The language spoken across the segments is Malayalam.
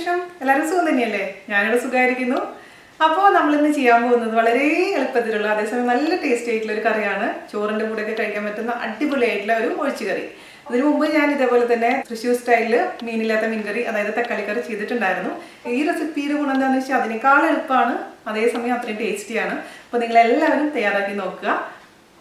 വിശേഷം? എല്ലാവരും സുഖം തന്നെയല്ലേ? ഞാനിവിടെ സുഖമായിരിക്കുന്നു. അപ്പോൾ നമ്മളിന്ന് ചെയ്യാൻ പോകുന്നത് വളരെ എളുപ്പത്തിലുള്ള അതേസമയം നല്ല ടേസ്റ്റി ആയിട്ടുള്ള ഒരു കറിയാണ്. ചോറിൻ്റെ കൂടെയൊക്കെ കഴിക്കാൻ പറ്റുന്ന അടിപൊളിയായിട്ടുള്ള ഒരു ഒഴിച്ചുകറി. ഇതിനു മുമ്പ് ഞാൻ ഇതേപോലെ തന്നെ തൃശ്ശൂർ സ്റ്റൈലിൽ മീനില്ലാത്ത മീൻകറി, അതായത് തക്കാളി കറി ചെയ്തിട്ടുണ്ടായിരുന്നു. ഈ റെസിപ്പിയുടെ ഗുണം എന്താണെന്ന് വെച്ചാൽ അതിനേക്കാൾ എളുപ്പമാണ്, അതേസമയം അത്രയും ടേസ്റ്റിയാണ്. അപ്പോൾ നിങ്ങളെല്ലാവരും തയ്യാറാക്കി നോക്കുക.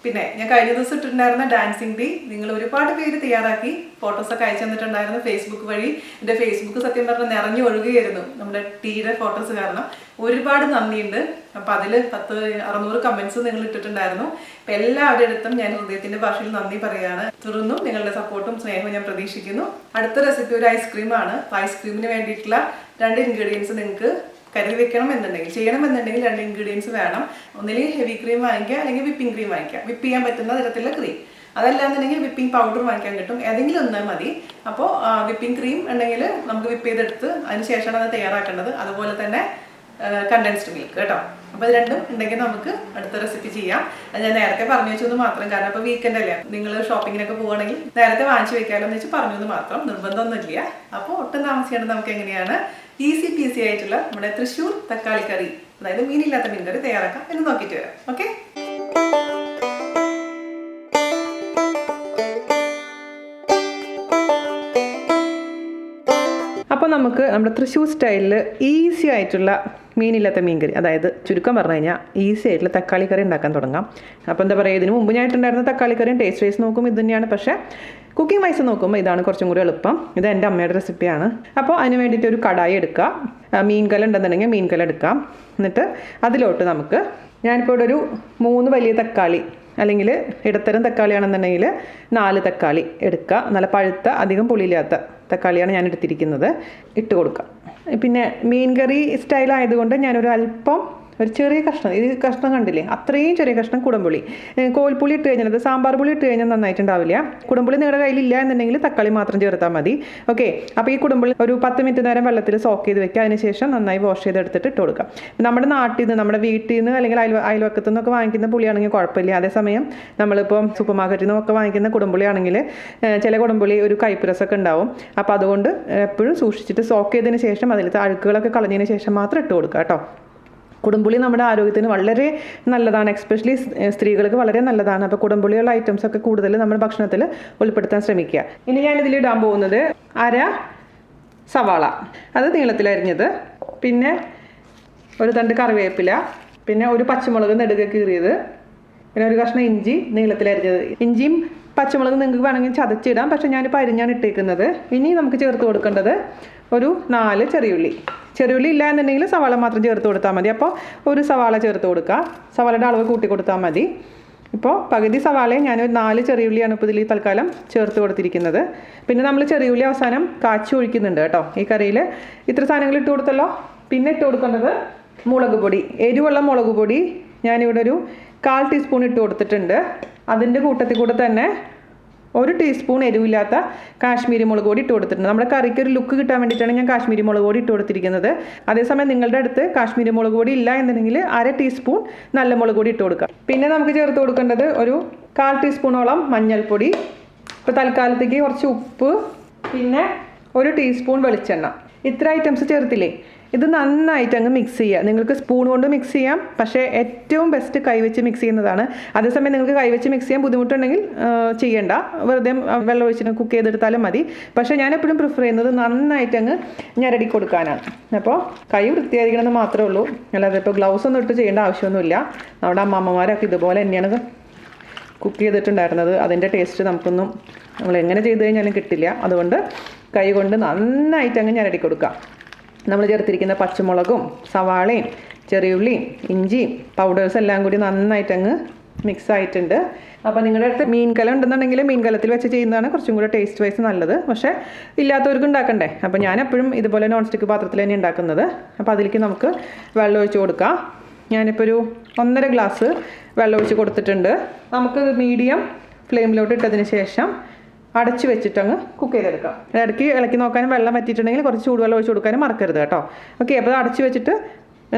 പിന്നെ ഞാൻ കഴിഞ്ഞ ദിവസം ഇട്ടിട്ടുണ്ടായിരുന്ന ഡാൻസിങ് ഡേ നിങ്ങൾ ഒരുപാട് പേര് തയ്യാറാക്കി ഫോട്ടോസൊക്കെ അയച്ചു തന്നിട്ടുണ്ടായിരുന്നു ഫേസ്ബുക്ക് വഴി. എൻ്റെ ഫേസ്ബുക്ക് സത്യം പറഞ്ഞാൽ നിറഞ്ഞു ഒഴുകുകയായിരുന്നു നമ്മുടെ ടീയുടെ ഫോട്ടോസ് കാരണം. ഒരുപാട് നന്ദിയുണ്ട്. അപ്പം അതിൽ 600 കമൻസ് നിങ്ങൾ ഇട്ടിട്ടുണ്ടായിരുന്നു. അപ്പം എല്ലാവരുടെ അടുത്തും ഞാൻ ഹൃദയത്തിൻ്റെ ഭാഷയിൽ നന്ദി പറയുകയാണ്. തുടർന്നും നിങ്ങളുടെ സപ്പോർട്ടും സ്നേഹവും ഞാൻ പ്രതീക്ഷിക്കുന്നു. അടുത്ത റെസിപ്പി ഒരു ഐസ്ക്രീമാണ്. ഐസ്ക്രീമിന് വേണ്ടിയിട്ടുള്ള 2 ഇൻഗ്രീഡിയൻസ് നിങ്ങൾക്ക് കരുതി വെക്കണം എന്നുണ്ടെങ്കിൽ, ചെയ്യണമെന്നുണ്ടെങ്കിൽ 2 ഇൻഗ്രീഡിയൻസ് വേണം. ഒന്നില്ലെങ്കിൽ ഹെവി ക്രീം വാങ്ങിക്കുക, അല്ലെങ്കിൽ വിപ്പിംഗ് ക്രീം വാങ്ങിക്കുക, വിപ്പ് ചെയ്യാൻ പറ്റുന്ന തരത്തിലുള്ള ക്രീം. അതല്ലാന്നുണ്ടെങ്കിൽ വിപ്പിംഗ് പൗഡർ വാങ്ങിക്കാൻ കിട്ടും, ഏതെങ്കിലും ഒന്ന് മതി. അപ്പോൾ വിപ്പിംഗ് ക്രീം ഉണ്ടെങ്കിൽ നമുക്ക് വിപ്പ് ചെയ്തെടുത്ത് അതിന് ശേഷമാണ് അത് തയ്യാറാക്കേണ്ടത്. അതുപോലെ തന്നെ കണ്ടൻസ്ഡ് മിൽക്ക് കേട്ടോ. അപ്പോൾ ഇത് രണ്ടും ഉണ്ടെങ്കിൽ നമുക്ക് അടുത്ത റെസിപ്പി ചെയ്യാം. അത് ഞാൻ നേരത്തെ പറഞ്ഞു വെച്ചത് മാത്രം, കാരണം ഇപ്പോൾ വീക്കെൻഡ് അല്ലേ, നിങ്ങൾ ഷോപ്പിങ്ങിനൊക്കെ പോവുകയാണെങ്കിൽ നേരത്തെ വാങ്ങിച്ചു വെക്കാമല്ലോ എന്ന് വെച്ച് പറഞ്ഞത് മാത്രം, നിർബന്ധമൊന്നുമില്ല. അപ്പോൾ ഒട്ടും താമസിക്കാണ്ട് നമുക്ക് എങ്ങനെയാണ് ഈസി പീസി ആയിട്ടുള്ള നമ്മുടെ തൃശ്ശൂർ തക്കാളി കറി, അതായത് മീനില്ലാത്ത മീൻ കറി തയ്യാറാക്കാം എന്ന് നോക്കിയിട്ട് വരാം. ഓക്കെ, അപ്പോൾ നമുക്ക് നമ്മുടെ തൃശ്ശൂർ സ്റ്റൈലിൽ ഈസി ആയിട്ടുള്ള മീനില്ലാത്ത മീൻ കറി, അതായത് ചുരുക്കം പറഞ്ഞു കഴിഞ്ഞാൽ ഈസി ആയിട്ടുള്ള തക്കാളി കറി ഉണ്ടാക്കാൻ തുടങ്ങാം. അപ്പോൾ എന്താ പറയുക, ഇതിന് മുമ്പ് ഞാനായിട്ടുണ്ടായിരുന്ന തക്കാളി കറിയും ടേസ്റ്റ് വൈസ് നോക്കുമ്പോൾ ഇത് തന്നെയാണ്. പക്ഷേ കുക്കിംഗ് വൈസ് നോക്കുമ്പോൾ ഇതാണ് കുറച്ചും കൂടി എളുപ്പം. ഇത് എൻ്റെ അമ്മയുടെ റെസിപ്പിയാണ്. അപ്പോൾ അതിന് വേണ്ടിയിട്ട് ഒരു കടായി എടുക്കുക. മീൻകല ഉണ്ടെന്നുണ്ടെങ്കിൽ മീൻകല എടുക്കാം. എന്നിട്ട് അതിലോട്ട് നമുക്ക്, ഞാനിപ്പോൾ ഇവിടെ ഒരു 3 വലിയ തക്കാളി, അല്ലെങ്കിൽ ഇടത്തരം തക്കാളിയാണെന്നുണ്ടെങ്കിൽ 4 തക്കാളി എടുക്കുക. നല്ല പഴുത്ത, അധികം പുളിയില്ലാത്ത തക്കാളിയാണ് ഞാൻ എടുത്തിരിക്കുന്നത്. ഇട്ട് കൊടുക്കാം. പിന്നെ മീൻ കറി സ്റ്റൈൽ ആയതുകൊണ്ട് ഞാനൊരു അല്പം, ഒരു ചെറിയ കഷ്ണം, ഇത് കഷ്ണം കണ്ടില്ലേ, അത്രയും ചെറിയ കഷ്ണം കുടംപുളി. കോൽപ്പുളി ഇട്ട് കഴിഞ്ഞാൽ, അത് സാമ്പാർ പുളി ഇട്ട് കഴിഞ്ഞാൽ നന്നായിട്ടുണ്ടാവില്ല. കുടംപുളി നിങ്ങളുടെ കയ്യിലില്ല എന്നുണ്ടെങ്കിൽ തക്കാളി മാത്രം ചേർത്താൽ മതി. ഓക്കെ, അപ്പോൾ ഈ കുടംപുളി ഒരു 10 മിനിറ്റ് നേരം വെള്ളത്തിൽ സോക്ക് ചെയ്ത് വെക്കുക. അതിനുശേഷം നന്നായി വാഷ് ചെയ്തെടുത്തിട്ട് ഇട്ട് കൊടുക്കാം. നമ്മുടെ നാട്ടിൽ നിന്ന്, നമ്മുടെ വീട്ടിൽ നിന്ന് അല്ലെങ്കിൽ അയൽവക്കത്തു നിന്നൊക്കെ വാങ്ങിക്കുന്ന പുളിയാണെങ്കിൽ കുഴപ്പമില്ല. അതേസമയം നമ്മളിപ്പം സൂപ്പർ മാർക്കറ്റിൽ നിന്നൊക്കെ വാങ്ങിക്കുന്ന കുടംപുളി ആണെങ്കിൽ ചില കുടംപുളി ഒരു കയ്പ്പുരസൊക്കെ ഉണ്ടാവും. അപ്പോൾ അതുകൊണ്ട് എപ്പോഴും സൂക്ഷിച്ചിട്ട് സോക്ക് ചെയ്തതിന് ശേഷം അതിലത്തെ അഴുക്കുകളൊക്കെ കളഞ്ഞതിന് ശേഷം മാത്രം ഇട്ട് കൊടുക്കുക കേട്ടോ. കുടംപുളി നമ്മുടെ ആരോഗ്യത്തിന് വളരെ നല്ലതാണ്, എസ്പെഷ്യലി സ്ത്രീകൾക്ക് വളരെ നല്ലതാണ്. അപ്പോൾ കുടംപുളിയുള്ള ഐറ്റംസൊക്കെ കൂടുതൽ നമ്മുടെ ഭക്ഷണത്തിൽ ഉൾപ്പെടുത്താൻ ശ്രമിക്കുക. ഇനി ഞാനിതിൽ ഇടാൻ പോകുന്നത് 1/2 സവാള, അത് നീളത്തിലരിഞ്ഞത്, പിന്നെ ഒരു തണ്ട് കറിവേപ്പില, പിന്നെ ഒരു പച്ചമുളക് നെടുകെ കീറിയത്, പിന്നെ ഒരു കഷ്ണം ഇഞ്ചി നീളത്തിലരിഞ്ഞത്. ഇഞ്ചിയും പച്ചമുളക് നിങ്ങൾക്ക് വേണമെങ്കിൽ ചതച്ചിടാം, പക്ഷേ ഞാനിപ്പോൾ അരിഞ്ഞാണ് ഇട്ടേക്കുന്നത്. ഇനി നമുക്ക് ചേർത്ത് കൊടുക്കേണ്ടത് ഒരു 4 ചെറിയുള്ളി ഇല്ല എന്നുണ്ടെങ്കിൽ സവാള മാത്രം ചേർത്ത് കൊടുത്താൽ മതി. അപ്പോൾ ഒരു സവാള ചേർത്ത് കൊടുക്കുക. സവാളയുടെ അളവ് കൂട്ടി കൊടുത്താൽ മതി. ഇപ്പോൾ പകുതി സവാളയും ഞാനൊരു 4 ചെറിയുള്ളിയാണ് ഇപ്പോൾ ഇതിൽ തൽക്കാലം ചേർത്ത് കൊടുത്തിരിക്കുന്നത്. പിന്നെ നമ്മൾ ചെറിയുള്ളി അവസാനം കാച്ചി ഒഴിക്കുന്നുണ്ട് കേട്ടോ ഈ കറിയിൽ. ഇത്ര സാധനങ്ങൾ ഇട്ട് കൊടുത്തല്ലോ. പിന്നെ ഇട്ട് കൊടുക്കേണ്ടത് മുളക് പൊടി, എരിവുള്ള മുളക് പൊടി ഞാനിവിടെ ഒരു 1/4 ടീസ്പൂൺ ഇട്ട് കൊടുത്തിട്ടുണ്ട്. അതിൻ്റെ കൂട്ടത്തിൽ കൂടെ തന്നെ 1 ടീസ്പൂൺ എരിവില്ലാത്ത കാശ്മീരി മുളക് പൊടി ഇട്ട് കൊടുത്തിട്ടുണ്ട്. നമ്മുടെ കറിക്ക് ഒരു ലുക്ക് കിട്ടാൻ വേണ്ടിയിട്ടാണ് ഞാൻ കാശ്മീരി മുളക് പൊടി ഇട്ട് കൊടുത്തിരിക്കുന്നത്. അതേസമയം നിങ്ങളുടെ അടുത്ത് കാശ്മീരി മുളക് പൊടി ഇല്ല എന്നുണ്ടെങ്കിൽ 1/2 ടീസ്പൂൺ നല്ല മുളക് പൊടി ഇട്ട് കൊടുക്കുക. പിന്നെ നമുക്ക് ചേർത്ത് കൊടുക്കേണ്ടത് ഒരു 1/4 ടീസ്പൂണോളം മഞ്ഞൾപ്പൊടി, ഇപ്പോൾ തൽക്കാലത്തേക്ക് കുറച്ച് ഉപ്പ്, പിന്നെ 1 ടീസ്പൂൺ വെളിച്ചെണ്ണ. ഇത്ര ഐറ്റംസ് ചേർത്തില്ലേ, ഇത് നന്നായിട്ട് അങ്ങ് മിക്സ് ചെയ്യുക. നിങ്ങൾക്ക് സ്പൂൺ കൊണ്ട് മിക്സ് ചെയ്യാം, പക്ഷേ ഏറ്റവും ബെസ്റ്റ് കൈവച്ച് മിക്സ് ചെയ്യുന്നതാണ്. അതേസമയം നിങ്ങൾക്ക് കൈവച്ച് മിക്സ് ചെയ്യാൻ ബുദ്ധിമുട്ടുണ്ടെങ്കിൽ ചെയ്യേണ്ട, വെറുതെ വെള്ളം ഒഴിച്ചിട്ട് കുക്ക് ചെയ്തെടുത്താലും മതി. പക്ഷേ ഞാൻ എപ്പോഴും പ്രിഫർ ചെയ്യുന്നത് നന്നായിട്ട് അങ്ങ് ഞരടി കൊടുക്കാനാണ്. അപ്പോൾ കൈ വൃത്തിയായിരിക്കണമെന്ന് മാത്രമേ ഉള്ളൂ, അല്ലാതെ ഇപ്പോൾ ഗ്ലൗസ് ഒന്നും ഇട്ട് ചെയ്യേണ്ട ആവശ്യമൊന്നുമില്ല. നമ്മുടെ അമ്മമാരൊക്കെ ഇതുപോലെ തന്നെയാണ് കുക്ക് ചെയ്തിട്ടുണ്ടായിരുന്നത്. അതിൻ്റെ ടേസ്റ്റ് നമുക്കൊന്നും, നമ്മൾ എങ്ങനെ ചെയ്ത് കഴിഞ്ഞാലും കിട്ടില്ല. അതുകൊണ്ട് കൈ കൊണ്ട് നന്നായിട്ട് അങ്ങ് ഞരടി കൊടുക്കുക. നമ്മൾ ചേർത്തിരിക്കുന്ന പച്ചമുളകും സവാളയും ചെറിയുള്ളിയും ഇഞ്ചിയും പൗഡേഴ്സ് എല്ലാം കൂടി നന്നായിട്ട് അങ്ങ് മിക്സ് ആയിട്ടുണ്ട്. അപ്പോൾ നിങ്ങളുടെ അടുത്ത് മീൻകലം ഉണ്ടെന്നുണ്ടെങ്കിൽ മീൻകലത്തിൽ വെച്ച് ചെയ്യുന്നതാണ് കുറച്ചും കൂടെ ടേസ്റ്റ് വൈസ് നല്ലത്. പക്ഷേ ഇല്ലാത്തവർക്ക് ഉണ്ടാക്കണ്ടേ, അപ്പോൾ ഞാൻ എപ്പോഴും ഇതുപോലെ നോൺ സ്റ്റിക്ക് പാത്രത്തിൽ തന്നെ ഉണ്ടാക്കുന്നത്. അപ്പോൾ അതിലേക്ക് നമുക്ക് വെള്ളം ഒഴിച്ച് കൊടുക്കാം. ഞാനിപ്പോൾ ഒരു 1.5 ഗ്ലാസ് വെള്ളം ഒഴിച്ച് കൊടുത്തിട്ടുണ്ട്. നമുക്ക് മീഡിയം ഫ്ലെയിമിലോട്ട് ഇട്ടതിന് ശേഷം അടച്ച് വെച്ചിട്ടങ്ങ് കുക്ക് ചെയ്തെടുക്കാം. ഇടയ്ക്ക് ഇളക്കി നോക്കാനും വെള്ളം വറ്റിയിട്ടുണ്ടെങ്കിൽ കുറച്ച് ചൂടുവെള്ളം ഒഴിച്ച് കൊടുക്കാനും മറക്കരുത് കേട്ടോ. ഓക്കെ, അപ്പോൾ അടച്ച് വെച്ചിട്ട്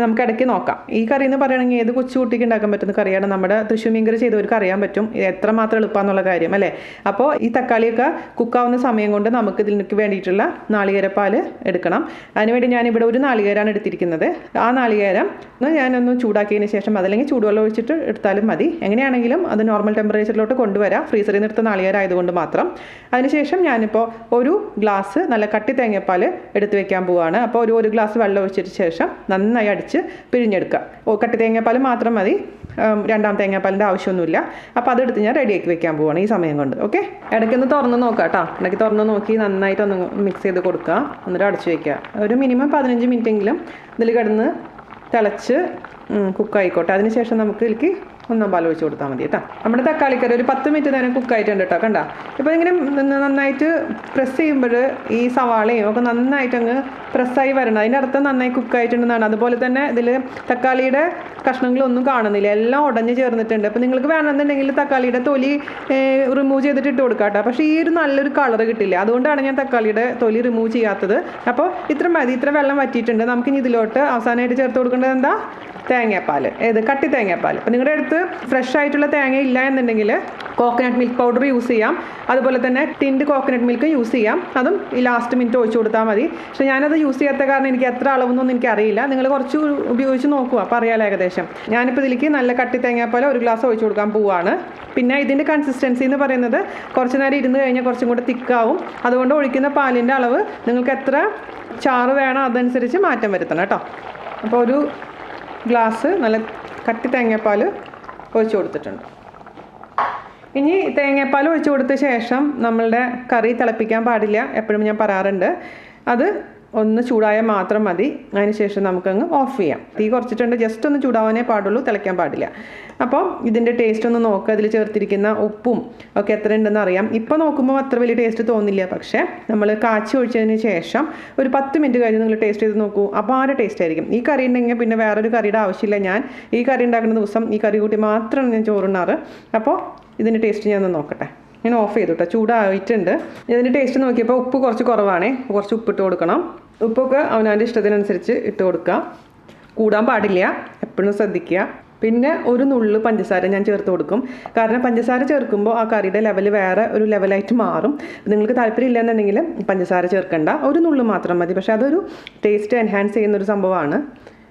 നമുക്ക് ഇടയ്ക്ക് നോക്കാം. ഈ കറി എന്ന് പറയുകയാണെങ്കിൽ ഏത് കൊച്ചുകുട്ടിക്ക് ഉണ്ടാക്കാൻ പറ്റുന്ന കറിയാണ്. നമ്മുടെ തൃശ്ശൂർ മീൻ കറി ചെയ്തവർക്ക് അറിയാൻ പറ്റും ഇത് എത്രമാത്രം എളുപ്പമാണെന്നുള്ള കാര്യം അല്ലേ. അപ്പോൾ ഈ തക്കാളിയൊക്കെ കുക്കാവുന്ന സമയം കൊണ്ട് നമുക്ക് ഇതിലേക്ക് വേണ്ടിയിട്ടുള്ള നാളികേരപ്പാൽ എടുക്കണം. അതിനുവേണ്ടി ഞാനിവിടെ ഒരു നാളികേരമാണ് എടുത്തിരിക്കുന്നത്. ആ നാളികേരം ഞാനൊന്ന് ചൂടാക്കിയതിന് ശേഷം അതല്ലെങ്കിൽ ചൂടുവെള്ളം ഒഴിച്ചിട്ട് എടുത്താലും മതി. എങ്ങനെയാണെങ്കിലും അത് നോർമൽ ടെമ്പറേച്ചറിലോട്ട് കൊണ്ടുവരാം, ഫ്രീസറിൽ നിന്ന് എടുത്ത നാളികേരം ആയതുകൊണ്ട് മാത്രം. അതിനുശേഷം ഞാനിപ്പോൾ ഒരു ഗ്ലാസ് നല്ല കട്ടി തേങ്ങാപ്പാൽ എടുത്ത് വെക്കാൻ പോവുകയാണ്. അപ്പോൾ ഒരു ഗ്ലാസ് വെള്ളം ഒഴിച്ചിട്ട് ശേഷം നന്നായി അടിച്ച് പിഴിഞ്ഞെടുക്കുക. കട്ടി തേങ്ങാപ്പാൽ മാത്രം മതി, രണ്ടാം തേങ്ങാപ്പാലിൻ്റെ ആവശ്യമൊന്നുമില്ല. അപ്പോൾ അതെടുത്ത് ഞാൻ റെഡിയാക്കി വെക്കാൻ പോവുകയാണ് ഈ സമയം കൊണ്ട്. ഓക്കെ, ഇടയ്ക്കൊന്ന് തുറന്ന് നോക്കാം കേട്ടോ. ഇടയ്ക്ക് തുറന്ന് നോക്കി നന്നായിട്ടൊന്ന് മിക്സ് ചെയ്ത് കൊടുക്കുക, എന്നിട്ട് അടച്ച് വയ്ക്കുക. ഒരു മിനിമം 15 മിനിറ്റെങ്കിലും ഇതിൽ കിടന്ന് തിളച്ച് കുക്കായിക്കോട്ടെ. അതിനുശേഷം നമുക്ക് ഇതിലേക്ക് 1 പാൽ ഒഴിച്ച് കൊടുത്താൽ മതി കേട്ടോ. നമ്മുടെ തക്കാളിക്കറി ഒരു 10 മിനിറ്റ് നേരം കുക്കായിട്ടുണ്ട് കേട്ടോ. കണ്ട ഇപ്പോൾ ഇങ്ങനെ നന്നായിട്ട് പ്രസ് ചെയ്യുമ്പോൾ ഈ സവാളയും ഒക്കെ നന്നായിട്ട് അങ്ങ് പ്രസ്സായി വരണം. അതിൻ്റെ അർത്ഥം നന്നായി കുക്കായിട്ടുണ്ടെന്നാണ്. അതുപോലെ തന്നെ ഇതിൽ തക്കാളിയുടെ കഷ്ണങ്ങളൊന്നും കാണുന്നില്ല, എല്ലാം ഉടഞ്ഞ് ചേർന്നിട്ടുണ്ട്. അപ്പോൾ നിങ്ങൾക്ക് വേണമെന്നുണ്ടെങ്കിൽ തക്കാളിയുടെ തൊലി റിമൂവ് ചെയ്തിട്ട് ഇട്ട് കൊടുക്കാം കേട്ടോ. പക്ഷേ ഈ ഒരു നല്ലൊരു കളർ കിട്ടില്ല, അതുകൊണ്ടാണ് ഞാൻ തക്കാളിയുടെ തൊലി റിമൂവ് ചെയ്യാത്തത്. അപ്പോൾ ഇത്ര മതി, ഇത്ര വെള്ളം വറ്റിയിട്ടുണ്ട്. നമുക്കിനി ഇതിലോട്ട് അവസാനമായിട്ട് ചേർത്ത് കൊടുക്കേണ്ടത് എന്താ? തേങ്ങാപ്പാൽ. കട്ടി തേങ്ങാപ്പാൽ. അപ്പോൾ നിങ്ങളുടെ അടുത്ത് ഫ്രഷ് ആയിട്ടുള്ള തേങ്ങ ഇല്ല എന്നുണ്ടെങ്കിൽ കോക്കനട്ട് മിൽക്ക് പൗഡർ യൂസ് ചെയ്യാം. അതുപോലെ തന്നെ ടിൻഡ് കോക്കനട്ട് മിൽക്ക് യൂസ് ചെയ്യാം. അതും ഈ ലാസ്റ്റ് മിനിറ്റ് ഒഴിച്ച് കൊടുത്താൽ മതി. പക്ഷേ ഞാനത് യൂസ് ചെയ്യാത്ത കാരണം എനിക്ക് എത്ര അളവൊന്നും എനിക്കറിയില്ല. നിങ്ങൾ കുറച്ച് ഉപയോഗിച്ച് നോക്കുക, അപ്പോൾ അറിയാലോ ഏകദേശം. ഞാനിപ്പോൾ ഇതിലേക്ക് നല്ല കട്ടി തേങ്ങാപ്പാൽ 1 ഗ്ലാസ് ഒഴിച്ച് കൊടുക്കാൻ പോവുകയാണ്. പിന്നെ ഇതിൻ്റെ കൺസിസ്റ്റൻസി എന്ന് പറയുന്നത് കുറച്ച് നേരം ഇരുന്ന് കഴിഞ്ഞാൽ കുറച്ചും കൂടെ തിക്കാവും. അതുകൊണ്ട് ഒഴിക്കുന്ന പാലിൻ്റെ അളവ് നിങ്ങൾക്ക് എത്ര ചാറ് വേണം അതനുസരിച്ച് മാറ്റം വരുത്തണം കേട്ടോ. അപ്പോൾ ഒരു ഗ്ലാസ് നല്ല കട്ടി തേങ്ങാപ്പാൽ ഒഴിച്ച് കൊടുത്തിട്ടുണ്ട്. ഇനി തേങ്ങാപ്പാൽ ഒഴിച്ച് കൊടുത്ത ശേഷം നമ്മളുടെ കറി തിളപ്പിക്കാൻ പാടില്ല, എപ്പോഴും ഞാൻ പറയാറുണ്ട്. അത് ഒന്ന് ചൂടായാൽ മാത്രം മതി. അതിന് ശേഷം നമുക്കങ്ങ് ഓഫ് ചെയ്യാം. തീ കുറച്ചിട്ടുണ്ട്, ജസ്റ്റ് ഒന്ന് ചൂടാവാനേ പാടുള്ളൂ, തിളയ്ക്കാൻ പാടില്ല. അപ്പോൾ ഇതിൻ്റെ ടേസ്റ്റ് ഒന്ന് നോക്കുക. അതിൽ ചേർത്തിരിക്കുന്ന ഉപ്പും ഒക്കെ എത്ര ഉണ്ടെന്ന് അറിയാം. ഇപ്പോൾ നോക്കുമ്പോൾ അത്ര വലിയ ടേസ്റ്റ് തോന്നില്ല, പക്ഷേ നമ്മൾ കാച്ചി ഒഴിച്ചതിന് ശേഷം ഒരു 10 മിനിറ്റ് കഴിഞ്ഞ് നിങ്ങൾ ടേസ്റ്റ് ചെയ്ത് നോക്കൂ, അപാര ടേസ്റ്റ് ആയിരിക്കും. ഈ കറി ഉണ്ടെങ്കിൽ പിന്നെ വേറൊരു കറിയുടെ ആവശ്യമില്ല. ഞാൻ ഈ കറി ഉണ്ടാക്കുന്ന ദിവസം ഈ കറി കൂട്ടി മാത്രമാണ് ഞാൻ ചോറുണ്ണാറ്. അപ്പോൾ ഇതിൻ്റെ ടേസ്റ്റ് ഞാൻ ഒന്ന് നോക്കട്ടെ. ഞാൻ ഓഫ് ചെയ്തു കേട്ടോ, ചൂടായിട്ടുണ്ട്. ഇതിൻ്റെ ടേസ്റ്റ് നോക്കിയപ്പോൾ ഉപ്പ് കുറച്ച് കുറവാണേ, കുറച്ച് ഉപ്പിട്ട് കൊടുക്കണം. ഉപ്പൊക്കെ അവനവൻ്റെ ഇഷ്ടത്തിനനുസരിച്ച് ഇട്ട് കൊടുക്കുക, കൂടാൻ പാടില്ല, എപ്പോഴും ശ്രദ്ധിക്കുക. പിന്നെ ഒരു നുള്ളു പഞ്ചസാര ഞാൻ ചേർത്ത് കൊടുക്കും. കാരണം പഞ്ചസാര ചേർക്കുമ്പോൾ ആ കറിയുടെ ലെവൽ വേറെ ഒരു ലെവലായിട്ട് മാറും. നിങ്ങൾക്ക് താല്പര്യം ഇല്ലെന്നുണ്ടെങ്കിൽ പഞ്ചസാര ചേർക്കണ്ട, ഒരു നുള്ളു മാത്രം മതി. പക്ഷേ അതൊരു ടേസ്റ്റ് എൻഹാൻസ് ചെയ്യുന്നൊരു സംഭവമാണ്.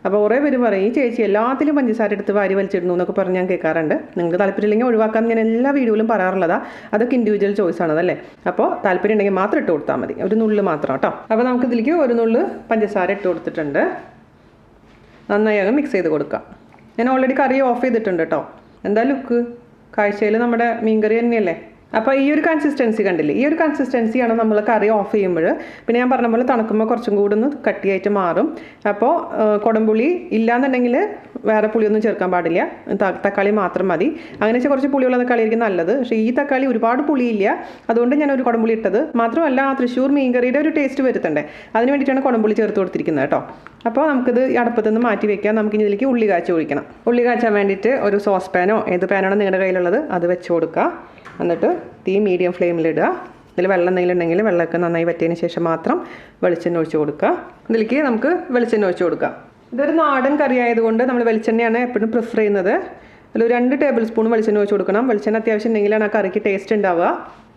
അപ്പോൾ കുറേ പേര് പറയും ഈ ചേച്ചി എല്ലാത്തിലും പഞ്ചസാര എടുത്ത് വാരി വലിച്ചിടുന്നു എന്നൊക്കെ പറഞ്ഞ് ഞാൻ കേൾക്കാറുണ്ട്. നിങ്ങൾക്ക് താല്പര്യമില്ലെങ്കിൽ ഒഴിവാക്കാൻ ഞാൻ എല്ലാ വീഡിയോയിലും പറയാറുള്ളതാണ്. അതൊക്കെ ഇൻഡിവിജ്വൽ ചോയ്സ് ആണതല്ലേ. അപ്പോൾ താല്പര്യം ഉണ്ടെങ്കിൽ മാത്രം ഇട്ട് കൊടുത്താൽ മതി, ഒരു നുള്ളു മാത്രം കേട്ടോ. അപ്പോൾ നമുക്ക് ഇതിലേക്ക് ഒരു നുള്ളു പഞ്ചസാര ഇട്ട് കൊടുത്തിട്ടുണ്ട്. നന്നായി അങ്ങ് മിക്സ് ചെയ്ത് കൊടുക്കാം. ഞാൻ ഓൾറെഡി കറി ഓഫ് ചെയ്തിട്ടുണ്ട് കേട്ടോ. എന്താ ലുക്ക്, കാഴ്ചയിൽ നമ്മുടെ മീൻകറി തന്നെയല്ലേ. അപ്പോൾ ഈ ഒരു കൺസിസ്റ്റൻസി കണ്ടില്ലേ, ഈ ഒരു കൺസിസ്റ്റൻസിയാണ് നമ്മൾ കറി ഓഫ് ചെയ്യുമ്പോൾ. പിന്നെ ഞാൻ പറഞ്ഞ പോലെ തണുക്കുമ്പോൾ കുറച്ചും കൂടി ഒന്ന് കട്ടിയായിട്ട് മാറും. അപ്പോൾ കുടംപുളി ഇല്ലയെന്നുണ്ടെങ്കിൽ വേറെ പുളിയൊന്നും ചേർക്കാൻ പാടില്ല, തക്കാളി മാത്രം മതി. അങ്ങനെ വെച്ചാൽ കുറച്ച് പുളിയുള്ള തക്കാളിയായിരിക്കും നല്ലത്. പക്ഷേ ഈ തക്കാളി ഒരുപാട് പുളിയില്ല, അതുകൊണ്ട് ഞാനൊരു കുടംപുളി ഇട്ടത്. മാത്രമല്ല ആ തൃശ്ശൂർ മീൻകറിയുടെ ഒരു ടേസ്റ്റ് വരുത്തണ്ടേ, അതിന് വേണ്ടിയിട്ടാണ് കുടംപുളി ചേർത്ത് കൊടുത്തിരിക്കുന്നത് കേട്ടോ. അപ്പോൾ നമുക്കിത് അടുപ്പത്തു നിന്ന് മാറ്റി വെക്കാം. നമുക്കിനി ഇതിലേക്ക് ഉള്ളി കാച്ചി ഒഴിക്കണം. ഉള്ളി കാച്ചാൻ വേണ്ടിയിട്ട് ഒരു സോസ് പാനോ ഏത് പാനാണോ നിങ്ങളുടെ കയ്യിലുള്ളത് അത് വെച്ച് കൊടുക്കുക. എന്നിട്ട് തീ മീഡിയം ഫ്ലെയിമിലിടുക. ഇതിൽ വെള്ളം എന്തെങ്കിലും ഉണ്ടെങ്കിൽ വെള്ളമൊക്കെ നന്നായി വറ്റിയതിന് ശേഷം മാത്രം വെളിച്ചെണ്ണ ഒഴിച്ച് കൊടുക്കുക. ഇതിലേക്ക് നമുക്ക് വെളിച്ചെണ്ണ ഒഴിച്ച് കൊടുക്കാം. ഇതൊരു നാടൻ കറി ആയതുകൊണ്ട് നമ്മൾ വെളിച്ചെണ്ണയാണ് എപ്പോഴും പ്രിഫർ ചെയ്യുന്നത്. അതിൽ 2 ടേബിൾ സ്പൂൺ വെളിച്ചെണ്ണ ഒഴിച്ച് കൊടുക്കണം. വെളിച്ചെണ്ണ അത്യാവശ്യം ഉണ്ടെങ്കിലാണ് ആ കറിക്ക് ടേസ്റ്റ് ഉണ്ടാവുക.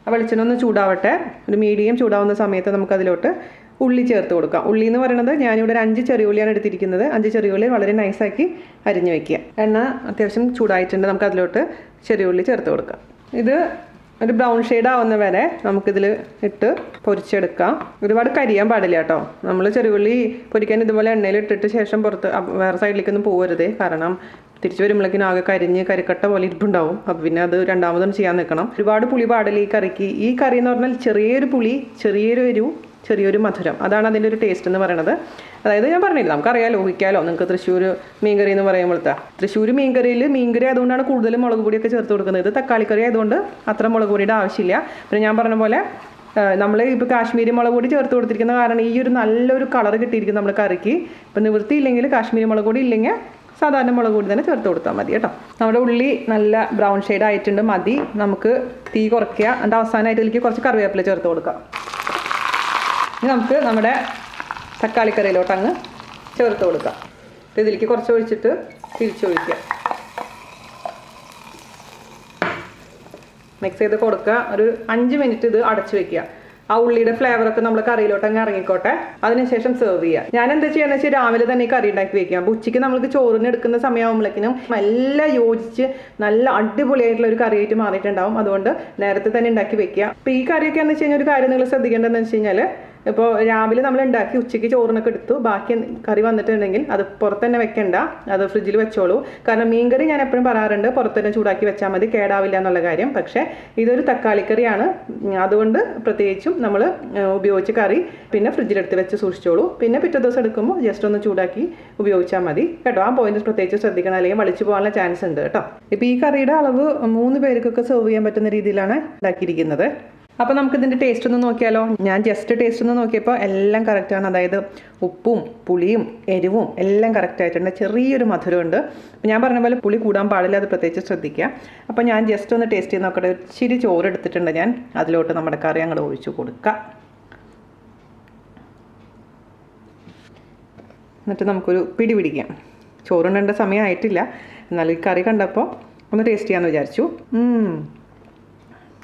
ആ വെളിച്ചെണ്ണ ഒന്ന് ചൂടാവട്ടെ. ഒരു മീഡിയം ചൂടാവുന്ന സമയത്ത് നമുക്കതിലോട്ട് ഉള്ളി ചേർത്ത് കൊടുക്കാം. ഉള്ളി എന്ന് പറയുന്നത് ഞാനിവിടെ ഒരു 5 ചെറിയ ഉള്ളിയാണ് എടുത്തിരിക്കുന്നത്. 5 ചെറിയ ഉള്ളി വളരെ നൈസാക്കി അരിഞ്ഞ് വയ്ക്കുക. എണ്ണ അത്യാവശ്യം ചൂടായിട്ടുണ്ട്, നമുക്ക് അതിലോട്ട് ചെറിയ ഉള്ളി ചേർത്ത് കൊടുക്കാം. ഇത് ഒരു ബ്രൗൺ ഷെയ്ഡ് ആവുന്ന വരെ നമുക്കിതിൽ ഇട്ട് പൊരിച്ചെടുക്കാം. ഒരുപാട് കരിയാൻ പാടില്ല കേട്ടോ. നമ്മൾ ചെറിയുള്ളി പൊരിക്കാൻ ഇതുപോലെ എണ്ണയിൽ ഇട്ടിട്ട് ശേഷം പുറത്ത് വേറെ സൈഡിലേക്കൊന്നും പോകരുതേ. കാരണം തിരിച്ചു വരുമ്പോഴേക്കും ആകെ കരിഞ്ഞ് കരിക്കട്ട പോലെ ഇരിപ്പുണ്ടാവും. അപ്പോൾ പിന്നെ അത് രണ്ടാമതൊന്നും ചെയ്യാൻ നിൽക്കണം. ഒരുപാട് പുളി പാടില്ല ഈ കറിക്ക്. ഈ കറി എന്ന് പറഞ്ഞാൽ ചെറിയൊരു പുളി, ചെറിയൊരു എരിവ്, ചെറിയൊരു മധുരം, അതാണ് അതിൻ്റെ ഒരു ടേസ്റ്റ് എന്ന് പറയുന്നത്. അതായത് ഞാൻ പറഞ്ഞില്ല, നമുക്കറിയാലോ, ഊഹിക്കാലോ. നിങ്ങൾക്ക് തൃശ്ശൂർ മീൻകറി എന്ന് പറയുമ്പോഴത്തെ തൃശ്ശൂർ മീൻകറിയിൽ മീൻകറി ആയതുകൊണ്ടാണ് കൂടുതലും മുളക് പൊടിയൊക്കെ ചേർത്ത് കൊടുക്കുന്നത്. ഇത് തക്കാളിക്കറി ആയതുകൊണ്ട് അത്ര മുളക് പൊടിയുടെ ആവശ്യമില്ല. പിന്നെ ഞാൻ പറഞ്ഞ പോലെ നമ്മൾ ഇപ്പോൾ കാശ്മീരി മുളക് പൊടി ചേർത്ത് കൊടുത്തിരിക്കുന്ന കാരണം ഈ ഒരു നല്ലൊരു കളർ കിട്ടിയിരിക്കും നമ്മൾ കറിക്ക്. ഇപ്പം നിവൃത്തിയില്ലെങ്കിൽ കാശ്മീരി മുളക് പൊടി ഇല്ലെങ്കിൽ സാധാരണ മുളക് പൊടി തന്നെ ചേർത്ത് കൊടുത്താൽ മതി കേട്ടോ. നമ്മുടെ ഉള്ളി നല്ല ബ്രൗൺ ഷെയ്ഡ് ആയിട്ടുണ്ട്, മതി. നമുക്ക് തീ കുറയ്ക്കുക. എന്നിട്ട് അവസാനമായിട്ട് ഇതിലേക്ക് കുറച്ച് കറിവേപ്പില ചേർത്ത് കൊടുക്കാം. ഇനി നമുക്ക് നമ്മുടെ തക്കാളിക്കറിയിലോട്ട് അങ്ങ് ചേർത്ത് കൊടുക്കാം. ഇതിലേക്ക് കുറച്ച് ഒഴിച്ചിട്ട് തിരിച്ചൊഴിക്കുക. മിക്സ് ചെയ്ത് കൊടുക്കുക. ഒരു 5 മിനിറ്റ് ഇത് അടച്ചു വെക്കുക. ആ ഉള്ളിയുടെ ഫ്ലേവറൊക്കെ നമ്മൾ കറിയിലോട്ട് അങ്ങ് ഇറങ്ങിക്കോട്ടെ. അതിനുശേഷം സെർവ് ചെയ്യുക. ഞാൻ എന്താ ചെയ്യുകയെന്ന് വെച്ചാൽ രാവിലെ തന്നെ കറി ഉണ്ടാക്കി വെക്കാം. അപ്പോൾ ഉച്ചയ്ക്ക് നമ്മൾക്ക് ചോറിന് എടുക്കുന്ന സമയമാകുമ്പോഴേക്കിനും എല്ലാം യോജിച്ച് നല്ല അടിപൊളിയായിട്ടുള്ള ഒരു കറിയായിട്ട് മാറിയിട്ടുണ്ടാവും. അതുകൊണ്ട് നേരത്തെ തന്നെ ഉണ്ടാക്കി വെക്കുക. അപ്പോൾ ഈ കറിയൊക്കെ എന്ന് വെച്ച് കഴിഞ്ഞാൽ ഒരു കാര്യം നിങ്ങൾ ശ്രദ്ധിക്കേണ്ടതെന്ന് വെച്ച് കഴിഞ്ഞാൽ, ഇപ്പോൾ രാവിലെ നമ്മൾ ഉണ്ടാക്കി ഉച്ചയ്ക്ക് ചോറിനൊക്കെ എടുത്തു ബാക്കി കറി വന്നിട്ടുണ്ടെങ്കിൽ അത് പുറത്ത് തന്നെ വെക്കണ്ട, അത് ഫ്രിഡ്ജിൽ വെച്ചോളൂ. കാരണം മീൻകറി ഞാൻ എപ്പോഴും പറയാറുണ്ട് പുറത്ത് തന്നെ ചൂടാക്കി വെച്ചാൽ മതി, കേടാവില്ല എന്നുള്ള കാര്യം. പക്ഷേ ഇതൊരു തക്കാളിക്കറിയാണ്, അതുകൊണ്ട് പ്രത്യേകിച്ചും നമ്മൾ ഉപയോഗിച്ച കറി പിന്നെ ഫ്രിഡ്ജിലെടുത്ത് വെച്ച് സൂക്ഷിച്ചോളൂ. പിന്നെ പിറ്റേ ദിവസം എടുക്കുമ്പോൾ ജസ്റ്റ് ഒന്ന് ചൂടാക്കി ഉപയോഗിച്ചാൽ മതി കേട്ടോ. ആ പോയിന്റ് പ്രത്യേകിച്ച് ശ്രദ്ധിക്കണം, അല്ലെങ്കിൽ വളിച്ചു പോകാനുള്ള ചാൻസ് ഉണ്ട് കേട്ടോ. ഇപ്പോൾ ഈ കറിയുടെ അളവ് 3 പേർക്കൊക്കെ സെർവ് ചെയ്യാൻ പറ്റുന്ന രീതിയിലാണ് ഉണ്ടാക്കിയിരിക്കുന്നത്. അപ്പോൾ നമുക്കിതിൻ്റെ ടേസ്റ്റ് ഒന്ന് നോക്കിയാലോ. ഞാൻ ജസ്റ്റ് ടേസ്റ്റ് ഒന്ന് നോക്കിയപ്പോൾ എല്ലാം കറക്റ്റാണ്. അതായത് ഉപ്പും പുളിയും എരിവും എല്ലാം കറക്റ്റായിട്ടുണ്ട്. ചെറിയൊരു മധുരമുണ്ട്. അപ്പോൾ ഞാൻ പറഞ്ഞ പോലെ പുളി കൂടാൻ പാടില്ല, അത് പ്രത്യേകിച്ച് ശ്രദ്ധിക്കുക. അപ്പോൾ ഞാൻ ജസ്റ്റ് ഒന്ന് ടേസ്റ്റ് ചെയ്ത് നോക്കട്ടെ. ഇച്ചിരി ചോറ് എടുത്തിട്ടുണ്ട് ഞാൻ, അതിലോട്ട് നമ്മുടെ കറി അങ്ങോട്ട് ഒഴിച്ചു കൊടുക്കുക. എന്നിട്ട് നമുക്കൊരു പിടി പിടിക്കാം. ചോറുണ്ടേണ്ട സമയമായിട്ടില്ല, എന്നാലും ഈ കറി കണ്ടപ്പോൾ ഒന്ന് ടേസ്റ്റ് ചെയ്യാമെന്ന് വിചാരിച്ചു.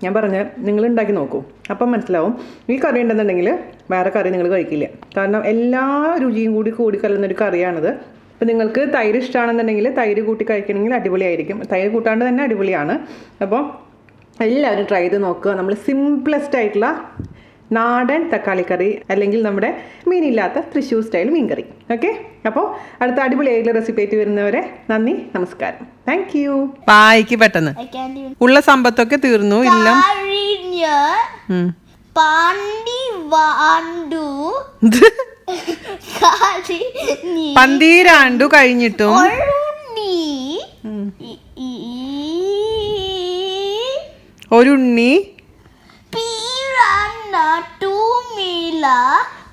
ഞാൻ പറഞ്ഞ നിങ്ങൾ ഉണ്ടാക്കി നോക്കൂ, അപ്പം മനസ്സിലാവും. ഈ കറി ഉണ്ടെന്നുണ്ടെങ്കിൽ വേറെ കറി നിങ്ങൾ കഴിക്കില്ല. കാരണം എല്ലാ രുചിയും കൂടി കലർന്നൊരു കറിയാണിത്. അപ്പോൾ നിങ്ങൾക്ക് തൈര് ഇഷ്ടമാണെന്നുണ്ടെങ്കിൽ തൈര് കൂട്ടി കഴിക്കണമെങ്കിൽ അടിപൊളിയായിരിക്കും. തൈര് കൂട്ടാണ്ട് തന്നെ അടിപൊളിയാണ്. അപ്പോൾ എല്ലാവരും ട്രൈ ചെയ്ത് നോക്കുക. നമ്മൾ സിംപിളസ്റ്റ് ആയിട്ടുള്ള നാടൻ തക്കാളിക്കറി, അല്ലെങ്കിൽ നമ്മുടെ മീനില്ലാത്ത തൃശ്ശൂർ സ്റ്റൈൽ മീൻകറി. ഓക്കെ, അപ്പോൾ അടുത്ത അടിപൊളിയായിട്ടുള്ള റെസിപ്പി ആയിട്ട് വരുന്നവരെ നന്ദി, നമസ്കാരം. Thank you. പായ്ക്ക് പെട്ടെന്ന് ഉള്ള സമ്പത്തൊക്കെ തീർന്നു. ഇല്ല പന്തീരാണ്ടു കഴിഞ്ഞിട്ടും ഒരുണ്ണി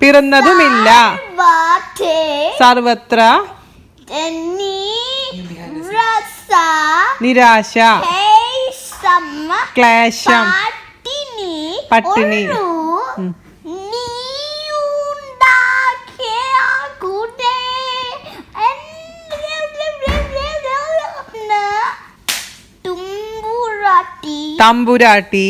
പിറന്നതുമില്ല സർവത്ര നിരാശ ക്ലേശം പട്ടിണി തമ്പുരാട്ടി